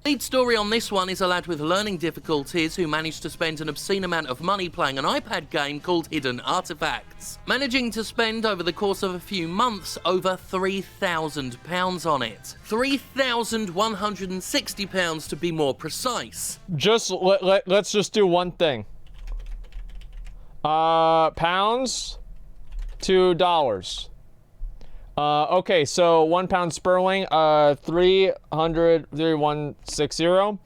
Lead story on this one is a lad with learning difficulties who managed to spend an obscene amount of money playing an iPad game called Hidden Artifacts, managing to spend over the course of a few months over £3,000 on it. £3,160 to be more precise. Let's just do one thing. Pounds to dollars. Okay, so £1 sterling, 300,160.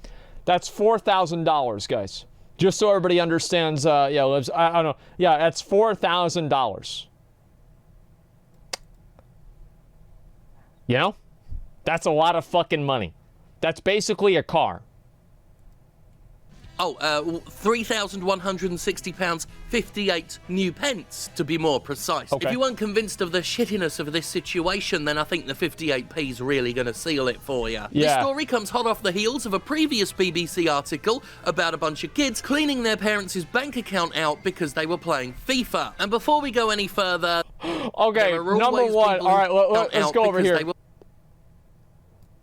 That's $4,000, guys. Just so everybody understands, I don't know. Yeah, that's $4,000. You know? That's a lot of fucking money. That's basically a car. Oh, £3,160, 58 new pence, to be more precise. Okay. If you weren't convinced of the shittiness of this situation, then I think the 58p's really going to seal it for you. Yeah. This story comes hot off the heels of a previous BBC article about a bunch of kids cleaning their parents' bank account out because they were playing FIFA. And before we go any further... Okay, number one, all right, let's go over here.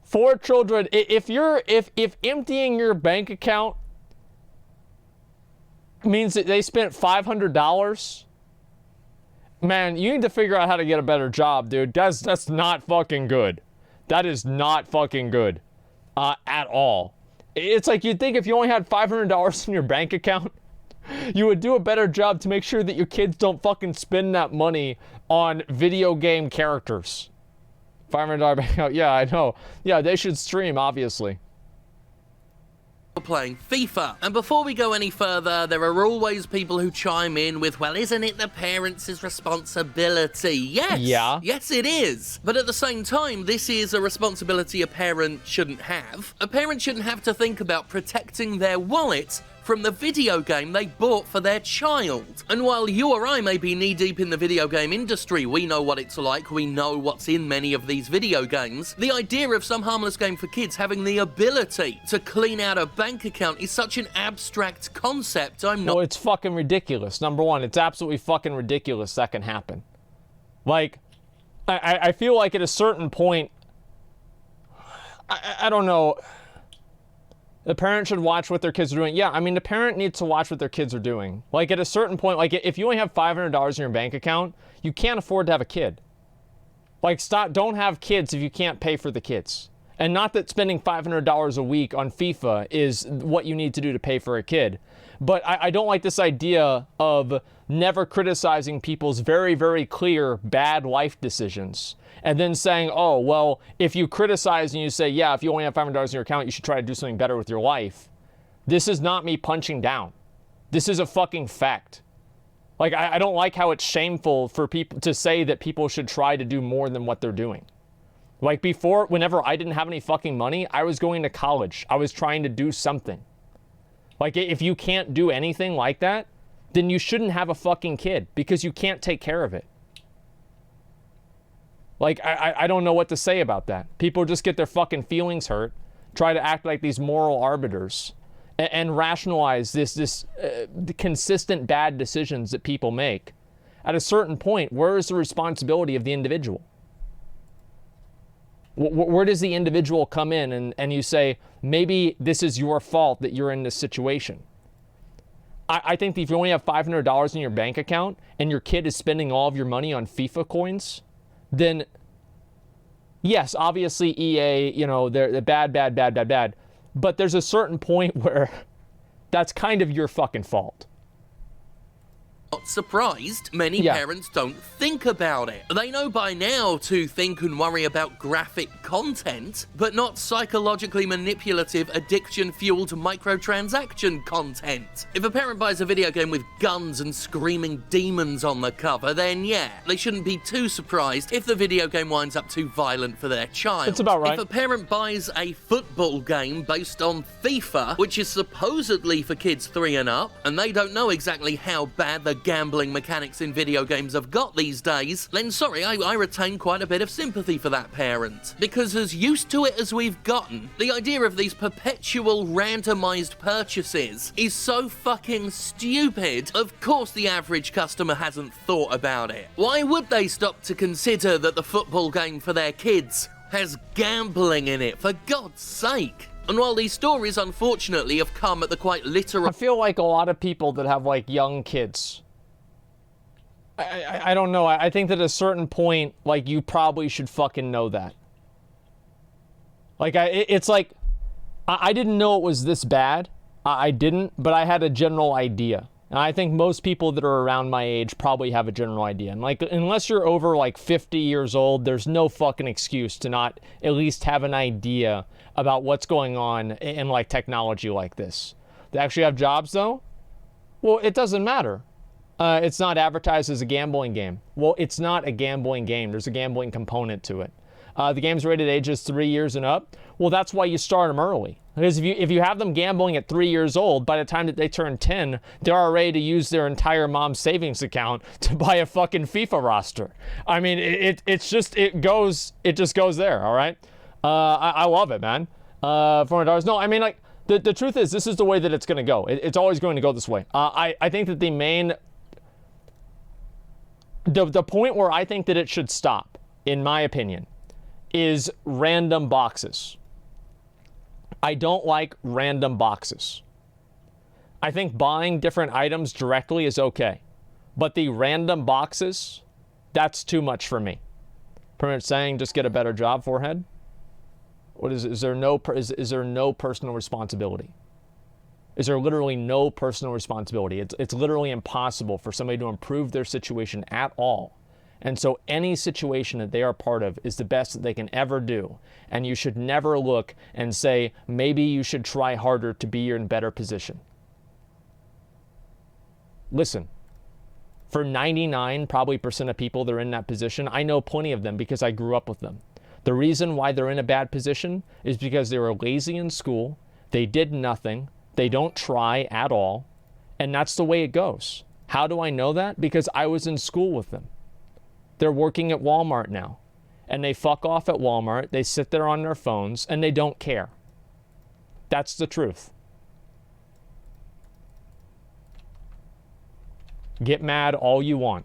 For children, if emptying your bank account means that they spent $500, man, you need to figure out how to get a better job, dude. That's not fucking good. That is not fucking good at all. It's like you'd think if you only had $500 in your bank account, you would do a better job to make sure that your kids don't fucking spend that money on video game characters. $500 bank account, yeah, I know. Yeah, they should stream, obviously. Playing FIFA. And before we go any further, there are always people who chime in with, well, isn't it the parents' responsibility? Yes. Yeah. Yes, it is. But at the same time, this is a responsibility a parent shouldn't have. A parent shouldn't have to think about protecting their wallet from the video game they bought for their child. And while you or I may be knee-deep in the video game industry, we know what it's like, we know what's in many of these video games, the idea of some harmless game for kids having the ability to clean out a bank account is such an abstract concept, Well, it's fucking ridiculous. Number one, it's absolutely fucking ridiculous that can happen. Like, I feel like at a certain point, I don't know, the parent should watch what their kids are doing. Yeah, I mean, the parent needs to watch what their kids are doing. Like, at a certain point, like, if you only have $500 in your bank account, you can't afford to have a kid. Like, don't have kids if you can't pay for the kids. And not that spending $500 a week on FIFA is what you need to do to pay for a kid. But I don't like this idea of never criticizing people's very, very clear bad life decisions. And then saying, oh, well, if you criticize and you say, yeah, if you only have $500 in your account, you should try to do something better with your life. This is not me punching down. This is a fucking fact. Like, I don't like how it's shameful for people to say that people should try to do more than what they're doing. Like before, whenever I didn't have any fucking money, I was going to college. I was trying to do something. Like, if you can't do anything like that, then you shouldn't have a fucking kid because you can't take care of it. Like, I don't know what to say about that. People just get their fucking feelings hurt, try to act like these moral arbiters, and rationalize the consistent bad decisions that people make. At a certain point, where is the responsibility of the individual? Where does the individual come in and you say, maybe this is your fault that you're in this situation? I think that if you only have $500 in your bank account and your kid is spending all of your money on FIFA coins, then yes, obviously EA, you know, they're bad. But there's a certain point where that's kind of your fucking fault. Not surprised, many parents don't think about it. They know by now to think and worry about graphic content, but not psychologically manipulative, addiction-fueled microtransaction content. If a parent buys a video game with guns and screaming demons on the cover, then yeah, they shouldn't be too surprised if the video game winds up too violent for their child. That's about right. If a parent buys a football game based on FIFA, which is supposedly for kids 3 and up, and they don't know exactly how bad the gambling mechanics in video games have got these days, then sorry, I retain quite a bit of sympathy for that parent. Because as used to it as we've gotten, the idea of these perpetual randomized purchases is so fucking stupid, of course the average customer hasn't thought about it. Why would they stop to consider that the football game for their kids has gambling in it, for God's sake? And while these stories, unfortunately, have come at the quite literal... I feel like a lot of people that have, like, young kids, I don't know. I think that at a certain point, like, you probably should fucking know that. Like, it's like, I didn't know it was this bad. I didn't, but I had a general idea. And I think most people that are around my age probably have a general idea. And, like, unless you're over, like, 50 years old, there's no fucking excuse to not at least have an idea about what's going on in, like, technology like this. They actually have jobs, though? Well, it doesn't matter. It's not advertised as a gambling game. Well, it's not a gambling game. There's a gambling component to it. The game's rated ages 3 years and up. Well, that's why you start them early. Because if you have them gambling at 3 years old, by the time that they turn 10, they're already to use their entire mom's savings account to buy a fucking FIFA roster. I mean, it just goes there, all right? I love it, man. $400. No, I mean, like, the truth is, this is the way that it's going to go. It's always going to go this way. I think that the point where I think that it should stop, in my opinion, is random boxes. I don't like random boxes. I think buying different items directly is okay. But the random boxes, that's too much for me. Pretty much saying just get a better job, forehead. What is there no personal responsibility? Is there literally no personal responsibility? It's literally impossible for somebody to improve their situation at all. And so any situation that they are part of is the best that they can ever do. And you should never look and say, maybe you should try harder to be in a better position. Listen, for 99% probably of people that are in that position, I know plenty of them because I grew up with them. The reason why they're in a bad position is because they were lazy in school, they did nothing, they don't try at all, and that's the way it goes. How do I know that? Because I was in school with them. They're working at Walmart now, and they fuck off at Walmart, they sit there on their phones, and they don't care. That's the truth. Get mad all you want.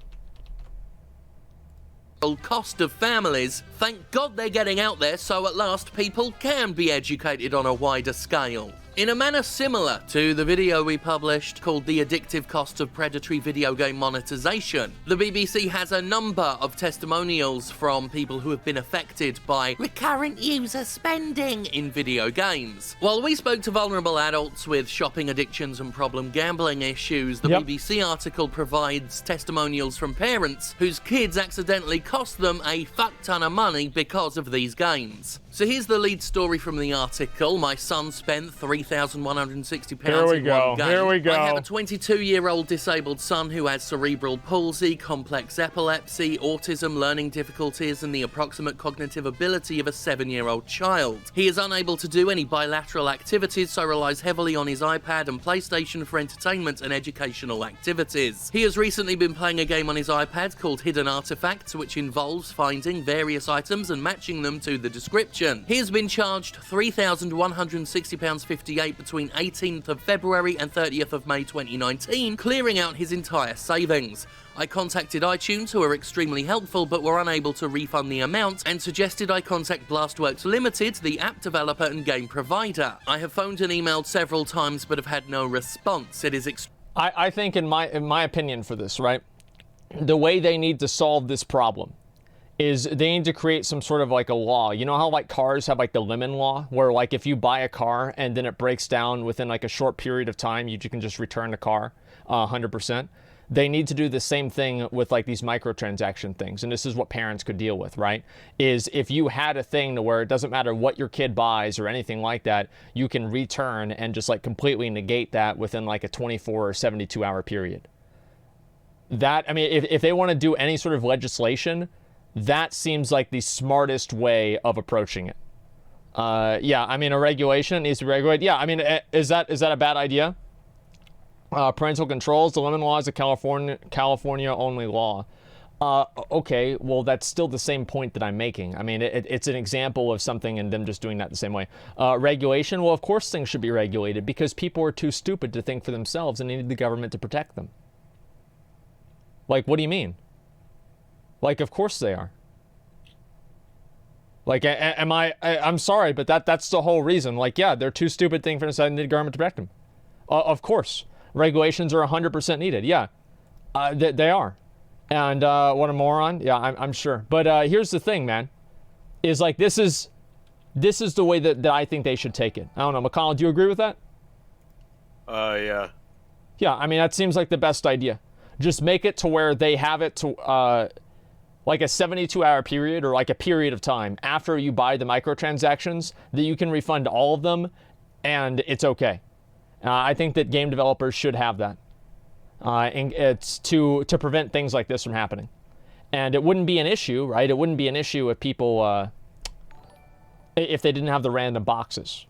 Cost of families, thank God they're getting out there so at last people can be educated on a wider scale. In a manner similar to the video we published called The Addictive Cost of Predatory Video Game Monetization, the BBC has a number of testimonials from people who have been affected by recurrent user spending in video games. While we spoke to vulnerable adults with shopping addictions and problem gambling issues, the BBC article provides testimonials from parents whose kids accidentally cost them a fuck ton of money because of these games. So here's the lead story from the article. My son spent £3,160 in one game. Here we go. I have a 22-year-old disabled son who has cerebral palsy, complex epilepsy, autism, learning difficulties, and the approximate cognitive ability of a 7-year-old child. He is unable to do any bilateral activities, so relies heavily on his iPad and PlayStation for entertainment and educational activities. He has recently been playing a game on his iPad called Hidden Artifacts, which involves finding various items and matching them to the description. He has been charged £3,160.58 between 18th of February and 30th of May 2019, clearing out his entire savings. I contacted iTunes, who are extremely helpful but were unable to refund the amount, and suggested I contact Blastworks Limited, the app developer and game provider. I have phoned and emailed several times but have had no response. It is I think in my opinion for this, right, the way they need to solve this problem is they need to create some sort of like a law. You know how like cars have like the lemon law, where like if you buy a car and then it breaks down within like a short period of time, you can just return the car 100%. They need to do the same thing with like these microtransaction things. And this is what parents could deal with, right? Is if you had a thing to where it doesn't matter what your kid buys or anything like that, you can return and just like completely negate that within like a 24 or 72 hour period. That, I mean, if they want to do any sort of legislation, that seems like the smartest way of approaching it. Yeah, I mean, a regulation needs to be regulated. Yeah, I mean, is that a bad idea? Parental controls, the lemon law is a California only law. Okay, well, that's still the same point that I'm making. I mean, it's an example of something and them just doing that the same way. Regulation, well, of course things should be regulated because people are too stupid to think for themselves and needed the government to protect them. Like, what do you mean? Like, of course they are. Like, I'm sorry, but that's the whole reason. Like, yeah, they're too stupid thing for deciding the government to protect them. Of course. Regulations are 100% needed. Yeah, they are. And what a moron. Yeah, I'm sure. But here's the thing, man. Is like, this is the way that I think they should take it. I don't know. McConnell, do you agree with that? Yeah. Yeah, I mean, that seems like the best idea. Just make it to where they have it to, like a 72-hour period or like a period of time after you buy the microtransactions that you can refund all of them and it's okay. I think that game developers should have that. And it's to prevent things like this from happening. And it wouldn't be an issue, right? It wouldn't be an issue if people, if they didn't have the random boxes.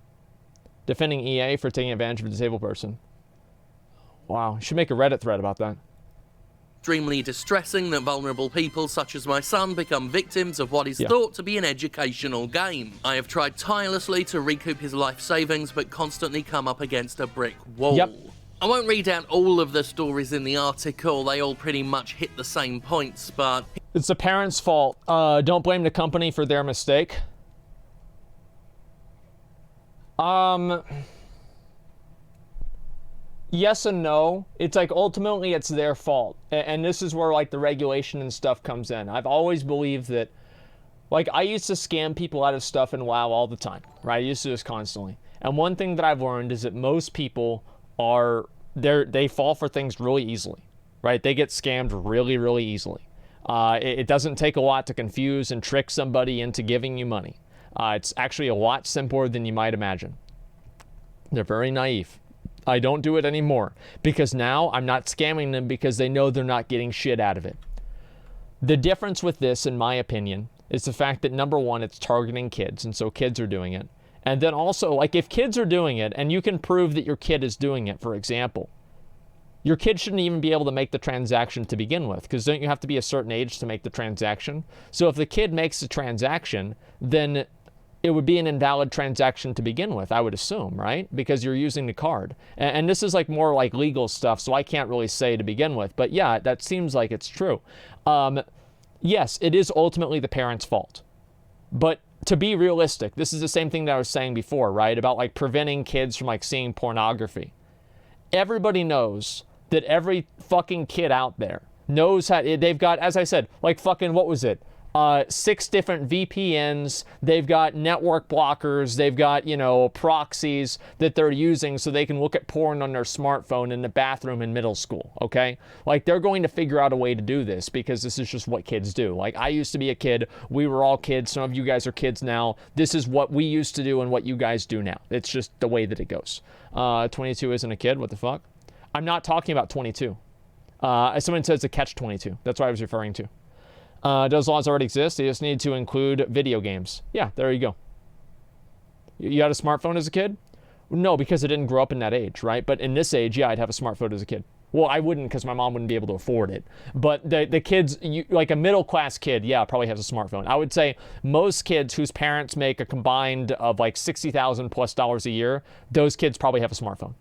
Defending EA for taking advantage of a disabled person. Wow, you should make a Reddit thread about that. Extremely distressing that vulnerable people such as my son become victims of what is thought to be an educational game. I have tried tirelessly to recoup his life savings, but constantly come up against a brick wall. Yep. I won't read out all of the stories in the article, they all pretty much hit the same points, but... It's the parents' fault. Don't blame the company for their mistake. Yes and no. It's like, ultimately, it's their fault. And this is where, like, the regulation and stuff comes in. I've always believed that, like, I used to scam people out of stuff in WoW all the time, right? I used to do this constantly. And one thing that I've learned is that most people they fall for things really easily, right? They get scammed really, really easily. It doesn't take a lot to confuse and trick somebody into giving you money. It's actually a lot simpler than you might imagine. They're very naive. I don't do it anymore because now I'm not scamming them because they know they're not getting shit out of it. The difference with this, in my opinion, is the fact that, number one, it's targeting kids, and so kids are doing it. And then also, like, if kids are doing it and you can prove that your kid is doing it, for example, your kid shouldn't even be able to make the transaction to begin with, because don't you have to be a certain age to make the transaction? So if the kid makes the transaction, then it would be an invalid transaction to begin with, I would assume, right? Because you're using the card. And this is like more like legal stuff, so I can't really say to begin with. But yeah, that seems like it's true. Yes, it is ultimately the parent's fault. But to be realistic, this is the same thing that I was saying before, right? About like preventing kids from like seeing pornography. Everybody knows that every fucking kid out there knows how, they've got, as I said, like fucking, what was it? 6 different VPNs, they've got network blockers, they've got, you know, proxies that they're using so they can look at porn on their smartphone in the bathroom in middle school, okay? Like, they're going to figure out a way to do this because this is just what kids do. Like, I used to be a kid, we were all kids, some of you guys are kids now. This is what we used to do and what you guys do now. It's just the way that it goes. 22 isn't a kid, what the fuck? I'm not talking about 22. Someone says a catch-22, that's what I was referring to. Those laws already exist. They just need to include video games. Yeah, there you go. You had a smartphone as a kid? No, because I didn't grow up in that age, right? But in this age, yeah, I'd have a smartphone as a kid. Well, I wouldn't because my mom wouldn't be able to afford it. But the kids, like a middle-class kid, yeah, probably has a smartphone. I would say most kids whose parents make a combined of like $60,000+ a year, those kids probably have a smartphone.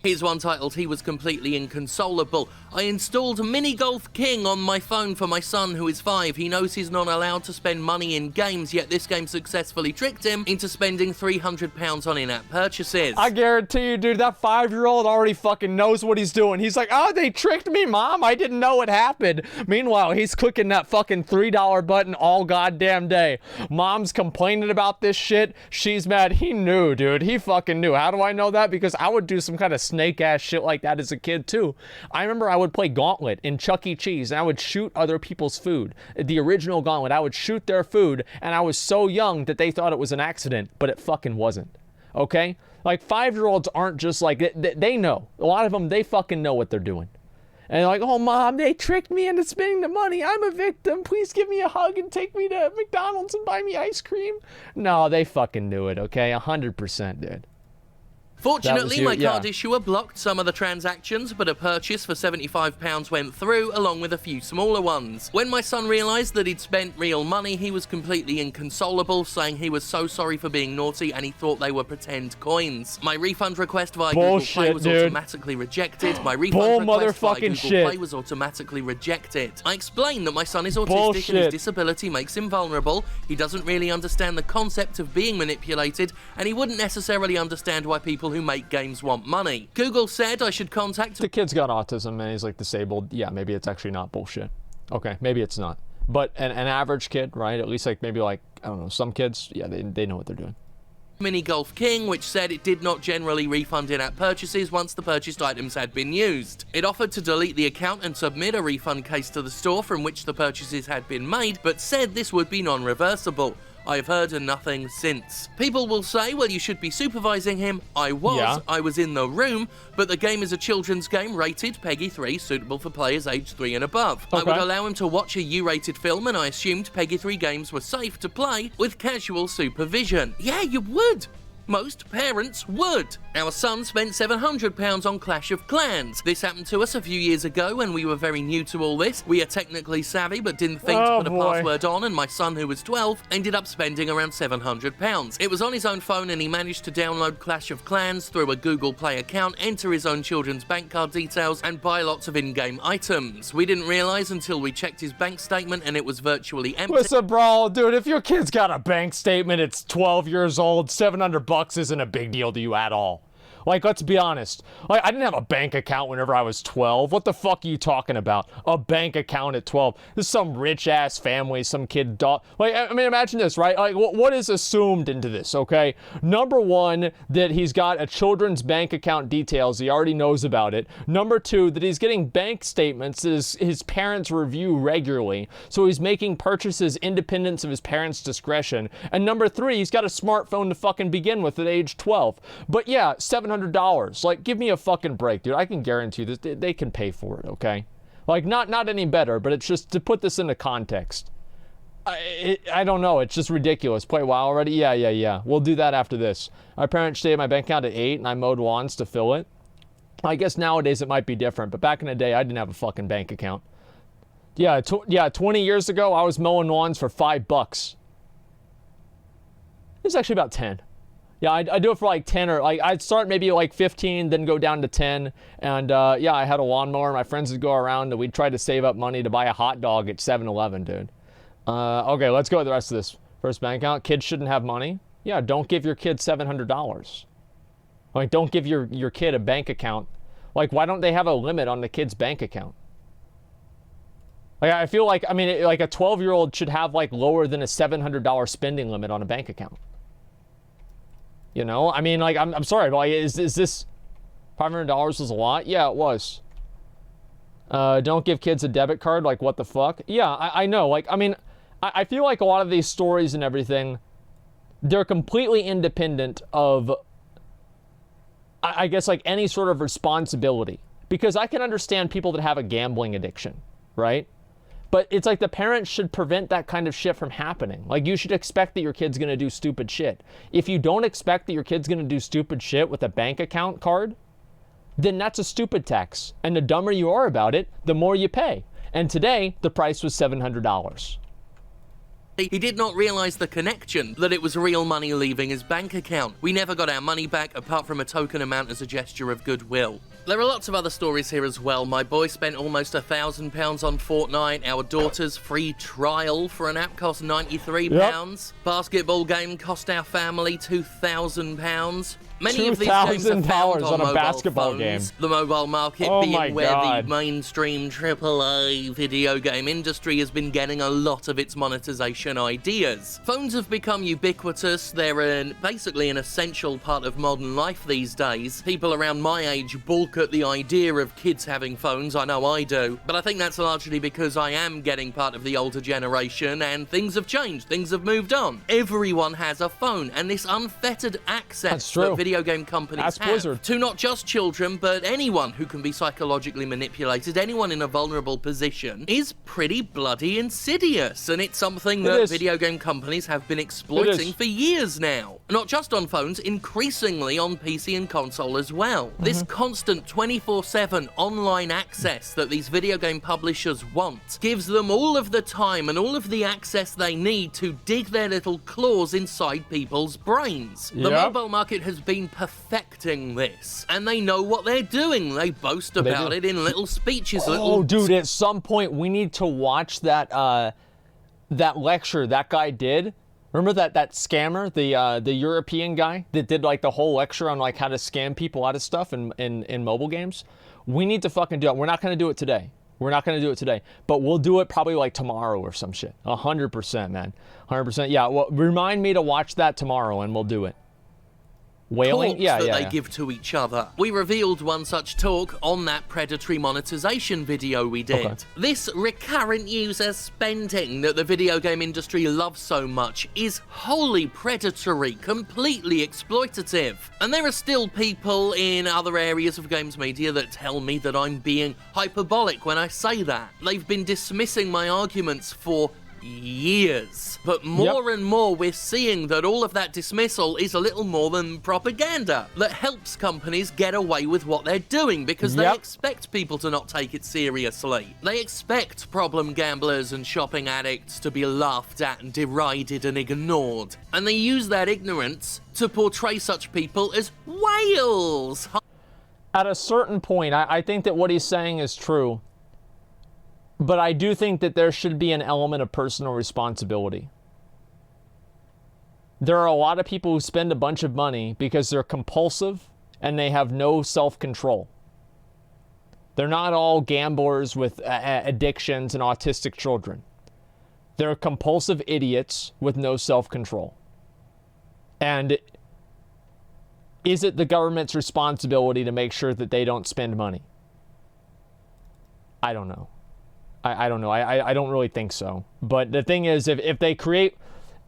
Here's one titled, "He was completely inconsolable. I installed Mini Golf King on my phone for my son who is 5. He knows he's not allowed to spend money in games, yet this game successfully tricked him into spending £300 on in-app purchases." I guarantee you, dude, that 5-year-old already fucking knows what he's doing. He's like, oh, they tricked me, Mom. I didn't know what happened. Meanwhile, he's clicking that fucking $3 button all goddamn day. Mom's complaining about this shit. She's mad. He knew, dude. He fucking knew. How do I know that? Because I would do some kind of snake ass shit like that as a kid too. I remember I would play Gauntlet in Chuck E. Cheese and I would shoot other people's food. The original Gauntlet, I would shoot their food, and I was so young that they thought it was an accident, but it fucking wasn't. Okay? Like, 5-year-olds aren't just like, they know. A lot of them, they fucking know what they're doing. And they're like, oh, Mom, they tricked me into spending the money. I'm a victim. Please give me a hug and take me to McDonald's and buy me ice cream. No, they fucking knew it, okay? 100%, dude. Fortunately, my card issuer blocked some of the transactions, but a purchase for £75 went through, along with a few smaller ones. When my son realised that he'd spent real money, he was completely inconsolable, saying he was so sorry for being naughty and he thought they were pretend coins. My refund request via Google Play was automatically rejected. My refund request via Google Play was automatically rejected. I explained that my son is autistic and his disability makes him vulnerable. He doesn't really understand the concept of being manipulated, and he wouldn't necessarily understand why people who make games want money. Google said I should contact... The kid's got autism and he's like disabled. Yeah, maybe it's actually not bullshit. Okay, maybe it's not. But an average kid, right? At least like maybe like, I don't know, some kids, yeah, they know what they're doing. Mini Golf King, which said it did not generally refund in-app purchases once the purchased items had been used. It offered to delete the account and submit a refund case to the store from which the purchases had been made, but said this would be non-reversible. I've heard nothing since. People will say, well, you should be supervising him. I was in the room, but the game is a children's game rated PEGI 3, suitable for players aged 3 and above. I would allow him to watch a U-rated film, and I assumed PEGI 3 games were safe to play with casual supervision. Yeah, you would. Most parents would. Our son spent £700 on Clash of Clans. This happened to us a few years ago when we were very new to all this. We are technically savvy but didn't think to put a password on, and my son, who was 12, ended up spending around £700. It was on his own phone and he managed to download Clash of Clans through a Google Play account, enter his own children's bank card details, and buy lots of in-game items. We didn't realise until we checked his bank statement and it was virtually empty. Listen, bro, dude, if your kid's got a bank statement, it's 12 years old, $700 isn't a big deal to you at all. Like, let's be honest. Like, I didn't have a bank account whenever I was 12. What the fuck are you talking about? A bank account at 12. This is some rich-ass family, some kid like, I mean, imagine this, right? Like, what is assumed into this, okay? Number one, that he's got a children's bank account details. He already knows about it. Number two, that he's getting bank statements that his parents review regularly. So he's making purchases independent of his parents' discretion. And number three, he's got a smartphone to fucking begin with at age 12. But yeah, $700. Like, give me a fucking break, dude. I can guarantee this. They can pay for it, okay? Like, not any better, but it's just to put this into context. I don't know. It's just ridiculous. Play WoW already? Yeah. We'll do that after this. My parents stayed my bank account at 8, and I mowed lawns to fill it. I guess nowadays it might be different, but back in the day, I didn't have a fucking bank account. Yeah, 20 years ago, I was mowing lawns for $5. It's actually about 10. Yeah, I do it for like 10, or like I'd start maybe like 15, then go down to 10. And yeah, I had a lawnmower. My friends would go around and we'd try to save up money to buy a hot dog at 7-Eleven, dude. Okay, let's go with the rest of this. First bank account, kids shouldn't have money. Yeah, don't give your kid $700. Like, don't give your kid a bank account. Like, why don't they have a limit on the kid's bank account? Like, I feel like, I mean, like a 12-year-old should have like lower than a $700 spending limit on a bank account. You know, I mean, like, I'm sorry, but like, is this $500 was a lot? Yeah, it was. Don't give kids a debit card. Like, what the fuck? Yeah, I know. Like, I mean, I feel like a lot of these stories and everything, they're completely independent of, I guess, like any sort of responsibility. Because I can understand people that have a gambling addiction, right? But it's like the parents should prevent that kind of shit from happening. Like, you should expect that your kid's gonna do stupid shit. If you don't expect that your kid's gonna do stupid shit with a bank account card, then that's a stupid tax. And the dumber you are about it, the more you pay. And today, the price was $700. He did not realize the connection, that it was real money leaving his bank account. We never got our money back, apart from a token amount as a gesture of goodwill. There are lots of other stories here as well. My boy spent almost £1,000 on Fortnite. Our daughter's free trial for an app cost £93. Yep. Basketball game cost our family £2,000. Many of these games are found on a basketball phones, game. The mobile market being where the mainstream AAA video game industry has been getting a lot of its monetization ideas. Phones have become ubiquitous. They're basically an essential part of modern life these days. People around my age balk at the idea of kids having phones. I know I do. But I think that's largely because I am getting part of the older generation and things have changed. Things have moved on. Everyone has a phone, and this unfettered access that video game companies have to not just children, but anyone who can be psychologically manipulated, anyone in a vulnerable position, is pretty bloody insidious, and it's something that video game companies have been exploiting for years now. Not just on phones, increasingly on PC and console as well. This constant 24/7 online access that these video game publishers want gives them all of the time and all of the access they need to dig their little claws inside people's brains. The mobile market has been perfecting this, and they know what they're doing. They boast about it in little speeches. Oh, dude, at some point we need to watch that that lecture that guy did. Remember that scammer, the European guy that did like the whole lecture on like how to scam people out of stuff in mobile games? We need to fucking do it. We're not gonna do it today. We're not gonna do it today, but we'll do it probably like tomorrow or some shit. 100%, man. 100%. Yeah. Well, remind me to watch that tomorrow, and we'll do it. Whaling? They give to each other. We revealed one such talk on that predatory monetization video we did. Okay. This recurrent user spending that the video game industry loves so much is wholly predatory, completely exploitative. And there are still people in other areas of games media that tell me that I'm being hyperbolic when I say that. They've been dismissing my arguments for years, but more and more we're seeing that all of that dismissal is a little more than propaganda that helps companies get away with what they're doing because they expect people to not take it seriously. They expect problem gamblers and shopping addicts to be laughed at and derided and ignored, and they use that ignorance to portray such people as whales. At a certain point, I think that what he's saying is true. But I do think that there should be an element of personal responsibility. There are a lot of people who spend a bunch of money because they're compulsive and they have no self-control. They're not all gamblers with addictions and autistic children. They're compulsive idiots with no self-control. And is it the government's responsibility to make sure that they don't spend money? I don't know. I don't know. I don't really think so. But the thing is, if they create...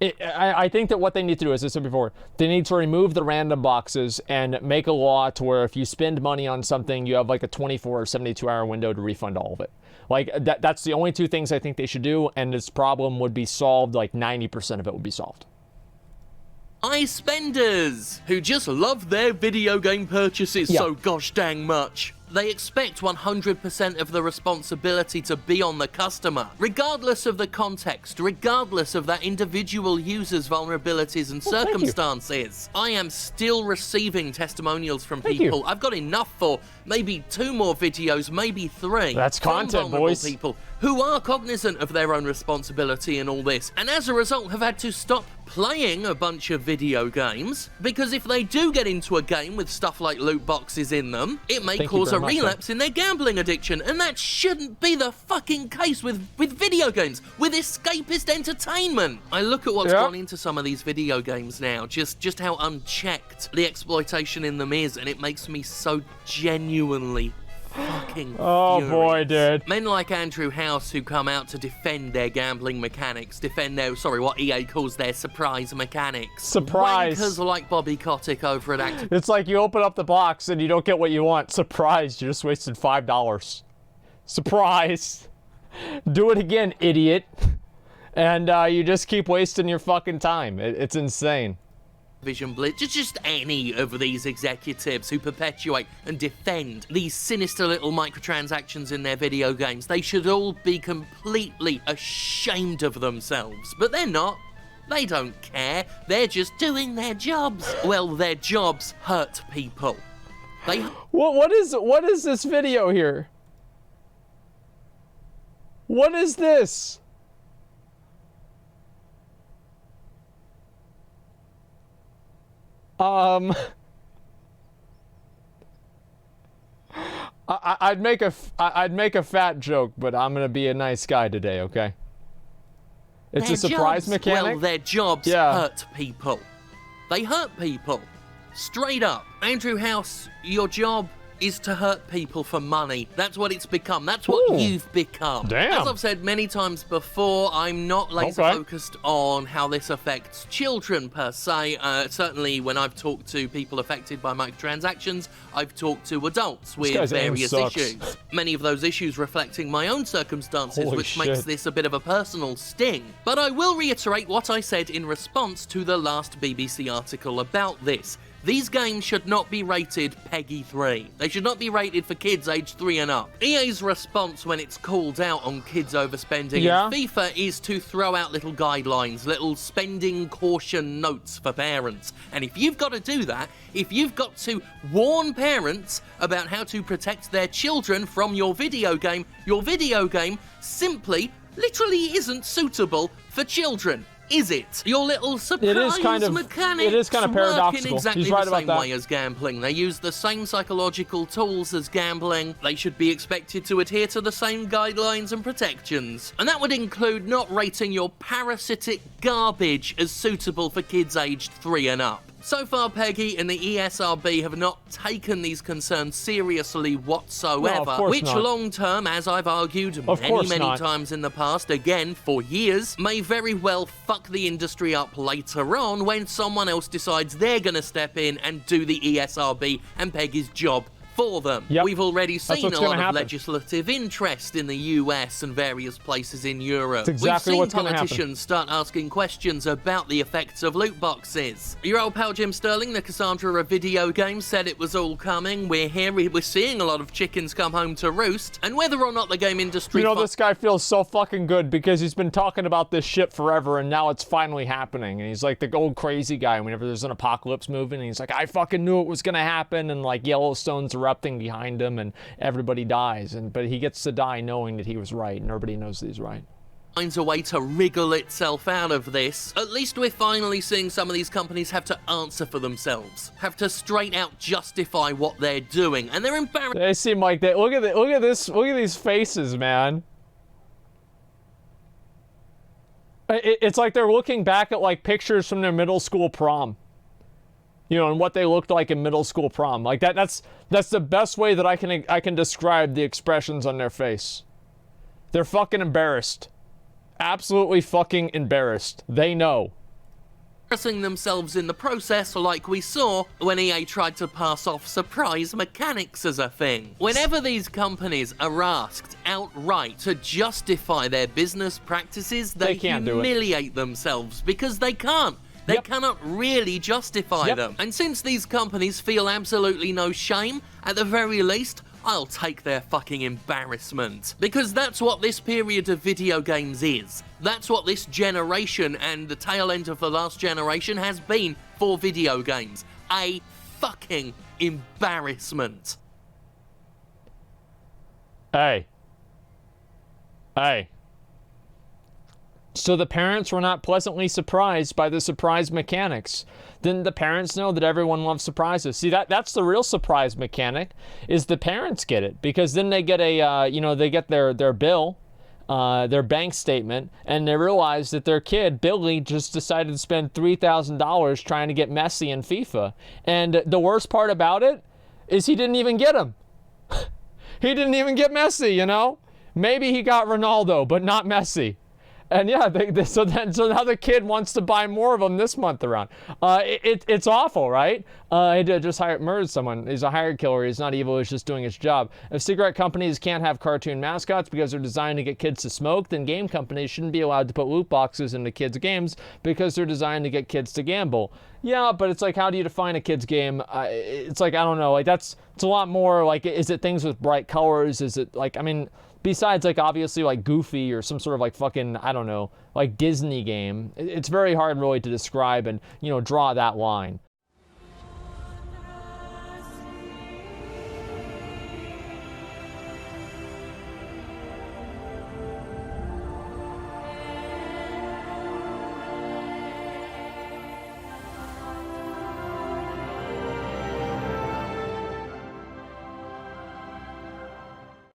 I think that what they need to do, as I said before, they need to remove the random boxes and make a law to where if you spend money on something, you have like a 24 or 72-hour window to refund all of it. Like, that's the only two things I think they should do, and this problem would be solved, like 90% of it would be solved. Spenders who just love their video game purchases so gosh dang much. They expect 100% of the responsibility to be on the customer, regardless of the context, regardless of that individual user's vulnerabilities and circumstances. I am still receiving testimonials from people. I've got enough for maybe 2 more videos, maybe 3. That's content, boys. People who are cognizant of their own responsibility in all this, and as a result have had to stop playing a bunch of video games, because if they do get into a game with stuff like loot boxes in them, it may cause a relapse in their gambling addiction, and that shouldn't be the fucking case with video games, with escapist entertainment. I look at what's gone into some of these video games now, just how unchecked the exploitation in them is, and it makes me so genuinely fucking furious. Boy, dude. Men like Andrew House who come out to defend their gambling mechanics, defend their, what EA calls their surprise mechanics. Surprise. Wankers like Bobby Kotick over at Activision. It's like you open up the box and you don't get what you want. Surprise, you just wasted $5. Surprise. Do it again, idiot. And you just keep wasting your fucking time. It's insane. Blitz, just any of these executives who perpetuate and defend these sinister little microtransactions in their video games, they should all be completely ashamed of themselves. But they're not. They don't care. They're just doing their jobs. Well, their jobs hurt people. What is this video here? What is this? I'd make a fat joke, but I'm gonna be a nice guy today, okay? It's a surprise mechanic. Well, their jobs hurt people. They hurt people. Straight up. Andrew House, your job is to hurt people for money. That's what it's become. That's what you've become. Damn. As I've said many times before, I'm not laser-focused on how this affects children per se. Certainly, when I've talked to people affected by microtransactions, I've talked to adults with various issues. Many of those issues reflecting my own circumstances, which makes this a bit of a personal sting. But I will reiterate what I said in response to the last BBC article about this. These games should not be rated PEGI 3. They should not be rated for kids aged 3 and up. EA's response when it's called out on kids overspending in FIFA is to throw out little guidelines, little spending caution notes for parents. And if you've got to do that, if you've got to warn parents about how to protect their children from your video game simply, literally isn't suitable for children. Is it? Your little surprise mechanics work in exactly the same way as gambling. They use the same psychological tools as gambling. They should be expected to adhere to the same guidelines and protections. And that would include not rating your parasitic garbage as suitable for kids aged 3 and up. So far, PEGI and the ESRB have not taken these concerns seriously whatsoever, which long-term, as I've argued many times in the past, again, for years, may very well fuck the industry up later on when someone else decides they're going to step in and do the ESRB and PEGI's job for them. We've already seen a lot of legislative interest in the US and various places in Europe. We've seen politicians start asking questions about the effects of loot boxes. Your old pal Jim Sterling, the Cassandra of video games, said it was all coming. We're here, we're seeing a lot of chickens come home to roost, and whether or not the game industry... You know, this guy feels so fucking good because he's been talking about this shit forever, and now it's finally happening. And he's like the old crazy guy whenever there's an apocalypse movie, and he's like, I fucking knew it was gonna happen, and like Yellowstone's erupting behind him and everybody dies, but he gets to die knowing that he was right and everybody knows that he's right. Finds a way to wriggle itself out of this. At least we're finally seeing some of these companies have to answer for themselves, have to straight out justify what they're doing, and they're embarrassed. They seem like that. Look at these faces, man. It's like they're looking back at like pictures from their middle school prom. You know, and what they looked like in middle school prom. Like that's the best way that I can describe the expressions on their face. They're fucking embarrassed. Absolutely fucking embarrassed. They know. Embarrassing themselves in the process, like we saw when EA tried to pass off surprise mechanics as a thing. Whenever these companies are asked outright to justify their business practices, they humiliate themselves because they can't. They cannot really justify them. And since these companies feel absolutely no shame, at the very least, I'll take their fucking embarrassment. Because that's what this period of video games is. That's what this generation and the tail end of the last generation has been for video games. A fucking embarrassment. Hey. So the parents were not pleasantly surprised by the surprise mechanics. Didn't the parents know that everyone loves surprises? See, that's the real surprise mechanic, is the parents get it. Because then they get they get their bill, their bank statement, and they realize that their kid, Billy, just decided to spend $3,000 trying to get Messi in FIFA. And the worst part about it is he didn't even get him. He didn't even get Messi, you know? Maybe he got Ronaldo, but not Messi. And yeah, so now the kid wants to buy more of them this month around. It's awful, right? He just murdered someone. He's a hired killer. He's not evil. He's just doing his job. If cigarette companies can't have cartoon mascots because they're designed to get kids to smoke, then game companies shouldn't be allowed to put loot boxes into kids' games because they're designed to get kids to gamble. Yeah, but it's like, how do you define a kid's game? It's like, I don't know. Like it's a lot more like, is it things with bright colors? Is it like, I mean, besides like obviously like Goofy or some sort of like fucking, I don't know, like Disney game, it's very hard really to describe and, you know, draw that line.